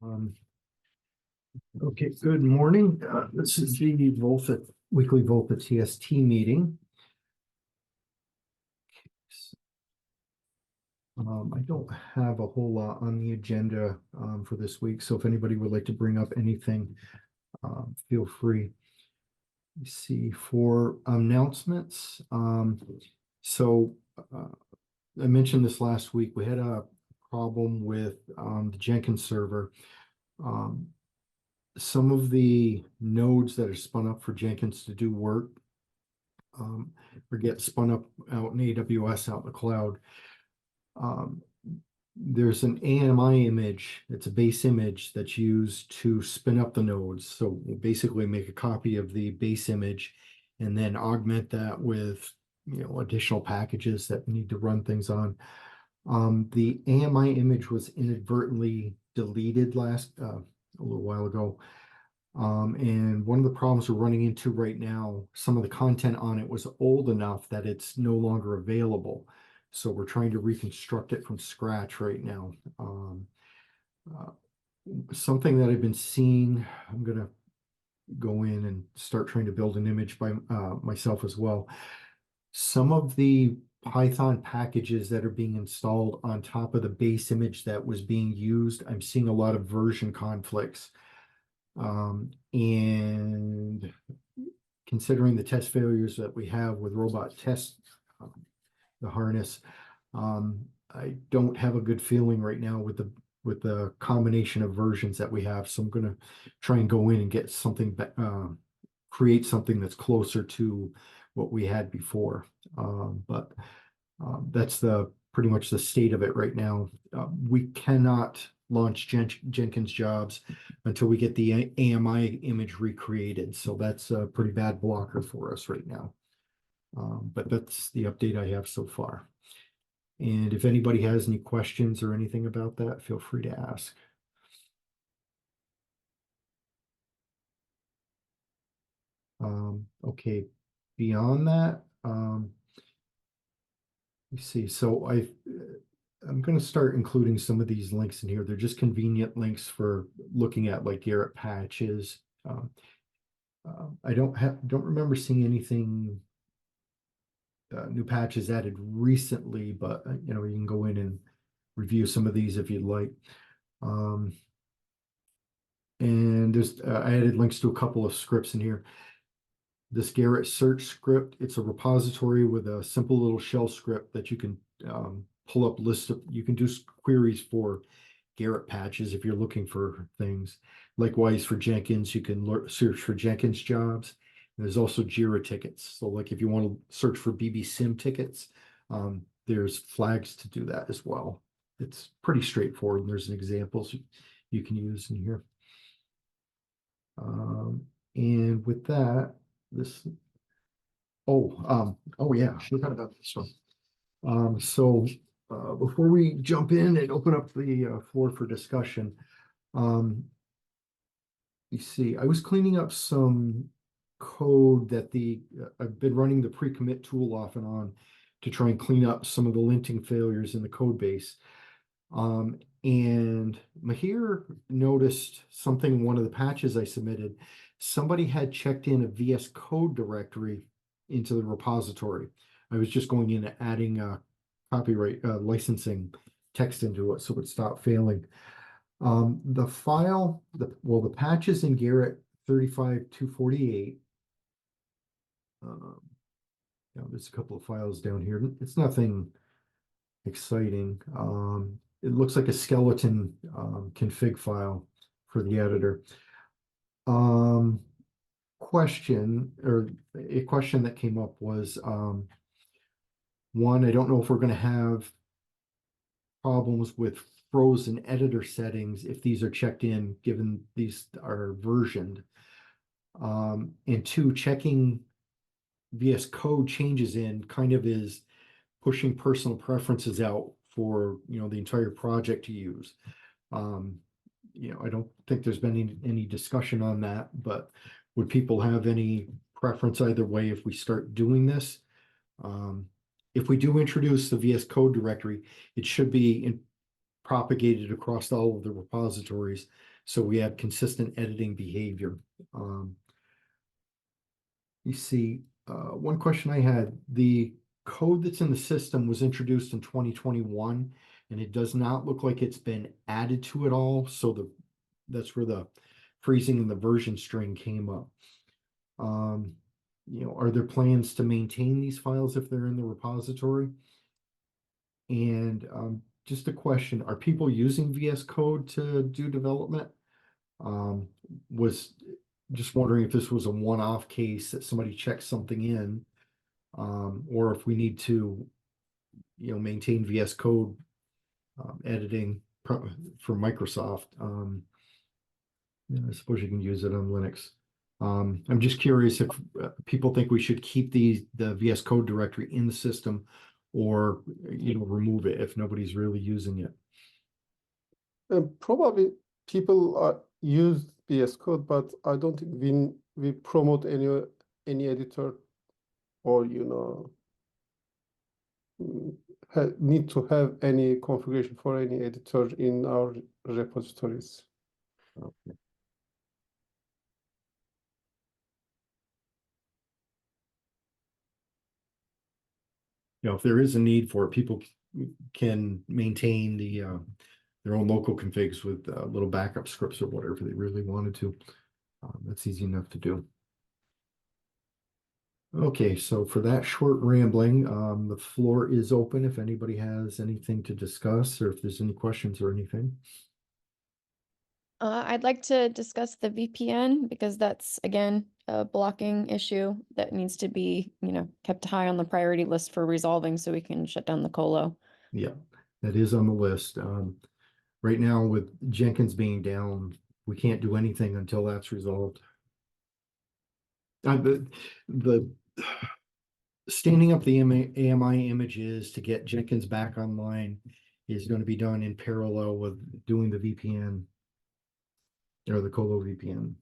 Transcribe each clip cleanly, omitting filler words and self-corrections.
Um, okay, good morning. This is the weekly VOLTHA TST meeting. I don't have a whole lot on the agenda for this week, so if anybody would like to bring up anything, feel free. Let's see, for announcements. So I mentioned this last week. We had a problem with the Jenkins server. Um, some of the nodes that are spun up for Jenkins to do work or get spun up out in AWS, out in the cloud. Um, there's an AMI image, it's a base image that's used to spin up the nodes. So we'll basically make a copy of the base image and then augment that with additional packages that we need to run things on. The AMI image was inadvertently deleted a little while ago. And one of the problems we're running into right now, some of the content on it was old enough that it's no longer available. So we're trying to reconstruct it from scratch right now. Uh, Something that I've been seeing, I'm going to go in and start trying to build an image by myself as well. Some of the Python packages that are being installed on top of the base image that was being used, I'm seeing a lot of version conflicts. And considering the test failures that we have with robot test, the harness, I don't have a good feeling right now with the combination of versions that we have. So I'm going to try and go in and get something, create something that's closer to what we had before. But that's pretty much the state of it right now. We cannot launch Jenkins jobs until we get the AMI image recreated. So that's a pretty bad blocker for us right now. But that's the update I have so far. And if anybody has any questions or anything about that, feel free to ask. Okay, beyond that, you see, so I'm going to start including some of these links in here. They're just convenient links for looking at like Garrett patches. I don't remember seeing anything new patches added recently, but you can go in and review some of these if you'd like. And there's I added links to a couple of scripts in here. This Garrett search script, it's a repository with a simple little shell script that you can pull up you can do queries for Garrett patches if you're looking for things. Likewise for Jenkins, you can search for Jenkins jobs. And there's also Jira tickets. So like if you want to search for BB Sim tickets, there's flags to do that as well. It's pretty straightforward. And there's examples you can use in here. And with that, oh yeah, I forgot about this one. So before we jump in and open up the floor for discussion, you see, I was cleaning up some code that I've been running the pre-commit tool off and on to try and clean up some of the linting failures in the code base. And Mahir noticed something in one of the patches I submitted. Somebody had checked in a VS Code directory into the repository. I was just going in and adding copyright licensing text into it so it would stop failing. The file, the patches in Garrett 35248. There's a couple of files down here. It's nothing exciting. It looks like a skeleton config file for the editor. A question that came up was one, I don't know if we're going to have problems with frozen editor settings if these are checked in, given these are versioned. And two, checking VS Code changes in kind of is pushing personal preferences out for the entire project to use. I don't think there's been any discussion on that, but would people have any preference either way if we start doing this? If we do introduce the VS Code directory, it should be propagated across all of the repositories, so we have consistent editing behavior. You see, one question I had, the code that's in the system was introduced in 2021, and it does not look like it's been added to it all. So that's where the freezing in the version string came up. Are there plans to maintain these files if they're in the repository? And just a question, are people using VS Code to do development? Was just wondering if this was a one-off case that somebody checked something in, or if we need to, maintain VS Code editing for Microsoft. I suppose you can use it on Linux. I'm just curious if people think we should keep the VS Code directory in the system, or remove it if nobody's really using it. Probably people use VS Code, but I don't think we promote any editor, or need to have any configuration for any editor in our repositories. Okay. If there is a need for it, people can maintain their own local configs with little backup scripts or whatever they really wanted to. That's easy enough to do. Okay, so for that short rambling, the floor is open if anybody has anything to discuss, or if there's any questions or anything. I'd like to discuss the VPN because that's, again, a blocking issue that needs to be, kept high on the priority list for resolving so we can shut down the colo. Yeah, that is on the list. Right now, with Jenkins being down, we can't do anything until that's resolved. The standing up the AMI images to get Jenkins back online is going to be done in parallel with doing the VPN, or the Colo VPN.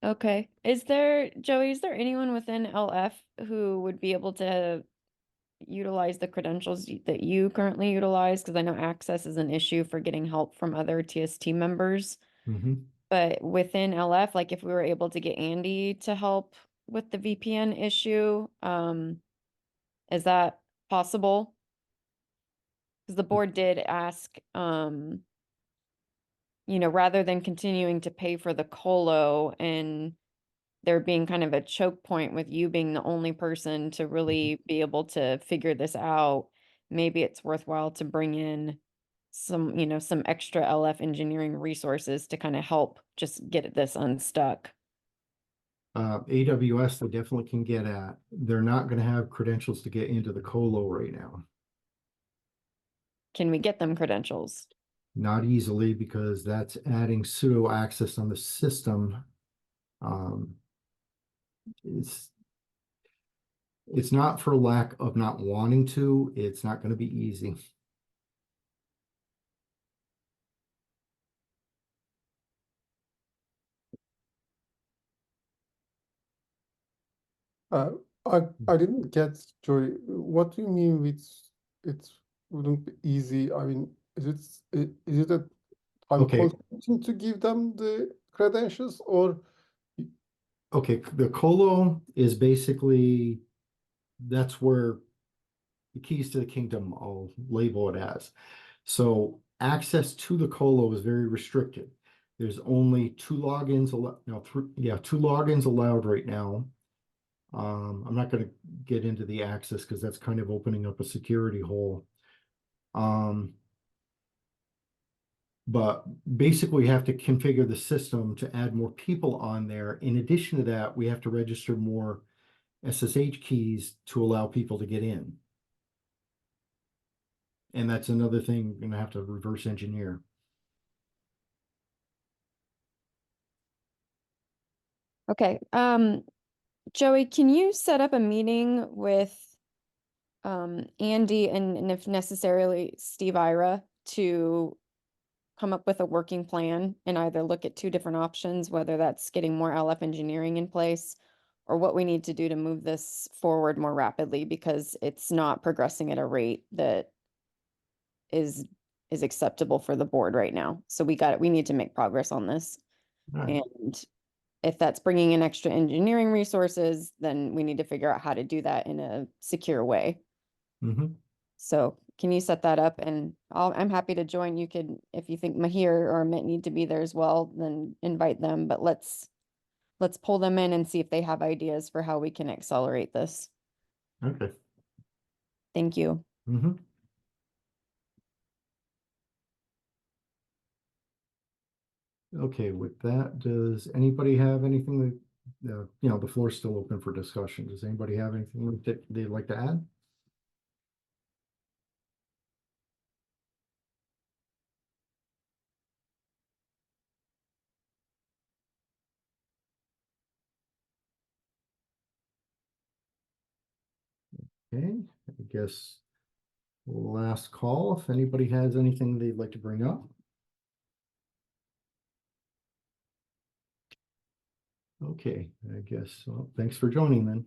Okay. Joey, is there anyone within LF who would be able to utilize the credentials that you currently utilize? Because I know access is an issue for getting help from other TST members. Mm-hmm. But within LF, like if we were able to get Andy to help with the VPN issue, is that possible? Because the board did ask, rather than continuing to pay for the colo and there being kind of a choke point with you being the only person to really be able to figure this out, maybe it's worthwhile to bring in some extra LF engineering resources to kind of help just get this unstuck. AWS, they definitely can get at. They're not going to have credentials to get into the Colo right now. Can we get them credentials? Not easily, because that's adding pseudo access on the system. It's not for lack of not wanting to. It's not going to be easy. I didn't get, Joy, what do you mean with it wouldn't be easy? I mean, is it that I'm Okay. consenting to give them the credentials, or Okay, the Colo is basically, that's where the keys to the kingdom, I'll label it as. So access to the Colo is very restricted. There's only two logins two logins allowed right now. I'm not going to get into the access because that's kind of opening up a security hole. But basically, we have to configure the system to add more people on there. In addition to that, we have to register more SSH keys to allow people to get in. And that's another thing we're going to have to reverse engineer. Okay. Joey, can you set up a meeting with Andy and if necessarily Steve Ira to come up with a working plan and either look at two different options, whether that's getting more LF engineering in place or what we need to do to move this forward more rapidly because it's not progressing at a rate that is acceptable for the board right now. So we need to make progress on this. All right. And if that's bringing in extra engineering resources, then we need to figure out how to do that in a secure way. Mhm. So can you set that up? And I'm happy to join. You could, if you think Mahir or Amit need to be there as well, then invite them. But let's pull them in and see if they have ideas for how we can accelerate this. Okay. Thank you. Mhm. Okay, with that, does anybody have anything that, the floor's still open for discussion. Does anybody have anything that they'd like to add? Okay, I guess last call, if anybody has anything they'd like to bring up. Okay, I guess, well, thanks for joining then.